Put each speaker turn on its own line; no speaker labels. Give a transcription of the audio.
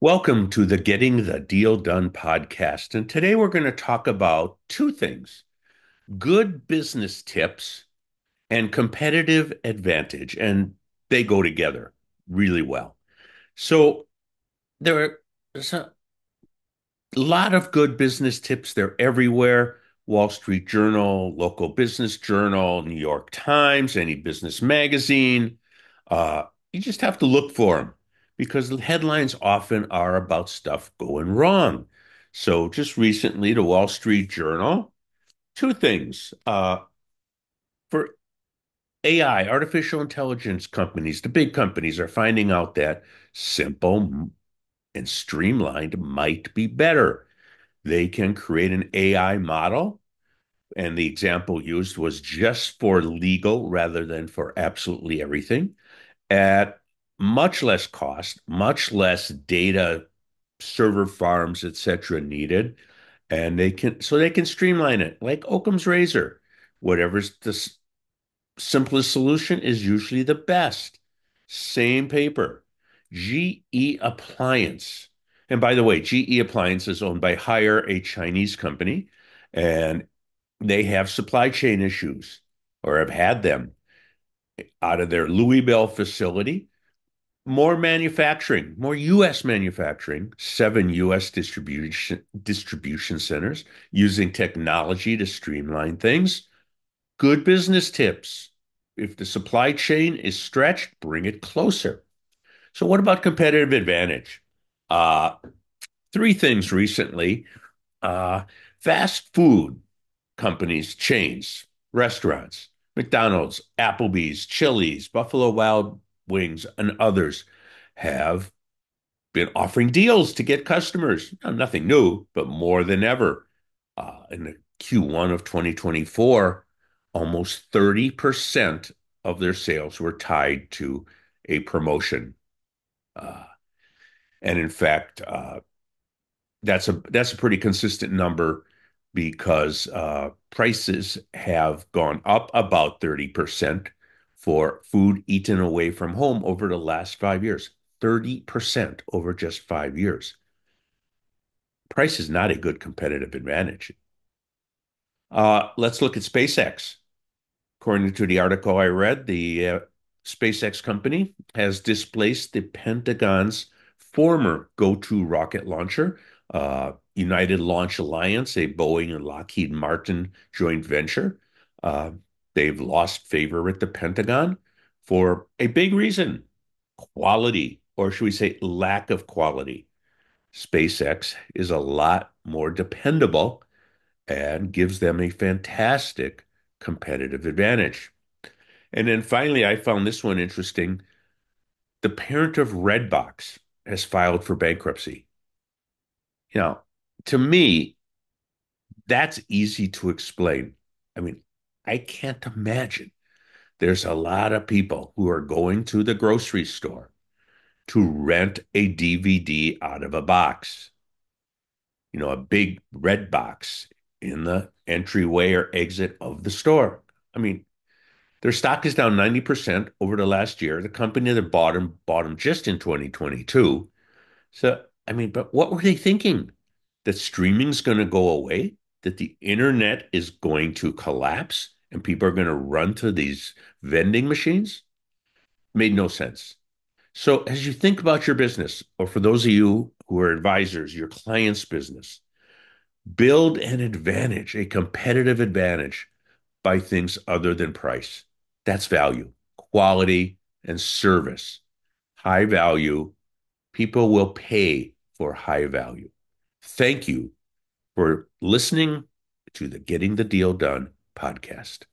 Welcome to the Getting the Deal Done podcast. And today we're going to talk about two things: good business tips and competitive advantage. And they go together really well. So there's a lot of good business tips. They're everywhere. Wall Street Journal, local business journal, New York Times, any business magazine. You just have to look for them because the headlines often are about stuff going wrong. So just recently, the Wall Street Journal, two things. For AI, artificial intelligence companies, the big companies are finding out that simple and streamlined might be better. They can create an AI model, and the example used was just for legal rather than for absolutely everything, at much less cost, much less data server farms, etc. needed, and they can streamline it like Occam's razor. Whatever's the simplest solution is usually the best. Same paper. GE Appliance. And by the way, GE Appliance is owned by Haier, a Chinese company, and they have supply chain issues or have had them out of their Louisville facility. More manufacturing, more US manufacturing, seven US distribution centers using technology to streamline things. Good business tips. If the supply chain is stretched, bring it closer. So, what about competitive advantage? Uh, Three things recently. Uh, Fast food companies, chains, restaurants, McDonald's, Applebee's, Chili's, Buffalo Wild Wings, and others have been offering deals to get customers. Now, nothing new, but more than ever. In the Q1 of 2024, almost 30% of their sales were tied to a promotion. Uh, and in fact, that's a pretty consistent number because prices have gone up about 30% for food eaten away from home over the last 5 years. 30% over just 5 years. Price is not a good competitive advantage. Let's look at SpaceX. According to the article I read, the SpaceX company has displaced the Pentagon's former go-to rocket launcher, United Launch Alliance, a Boeing and Lockheed Martin joint venture. Uh, they've lost favor with the Pentagon for a big reason: quality, or should we say lack of quality. SpaceX is a lot more dependable and gives them a fantastic competitive advantage. And then finally, I found this one interesting. The parent of Redbox has filed for bankruptcy. You know, to me, that's easy to explain. I mean, I can't imagine there's a lot of people who are going to the grocery store to rent a DVD out of a box, a big red box in the entryway or exit of the store. I mean, their stock is down 90% over the last year. The company that bought them just in 2022. So, I mean, but what were they thinking? That streaming's going to go away? That the internet is going to collapse and people are going to run to these vending machines? Made no sense. So, as you think about your business, or for those of you who are advisors, your client's business, build an advantage, a competitive advantage by things other than price. That's value, quality, and service. High value. People will pay for high value. Thank you for listening to the Getting the Deal Done podcast.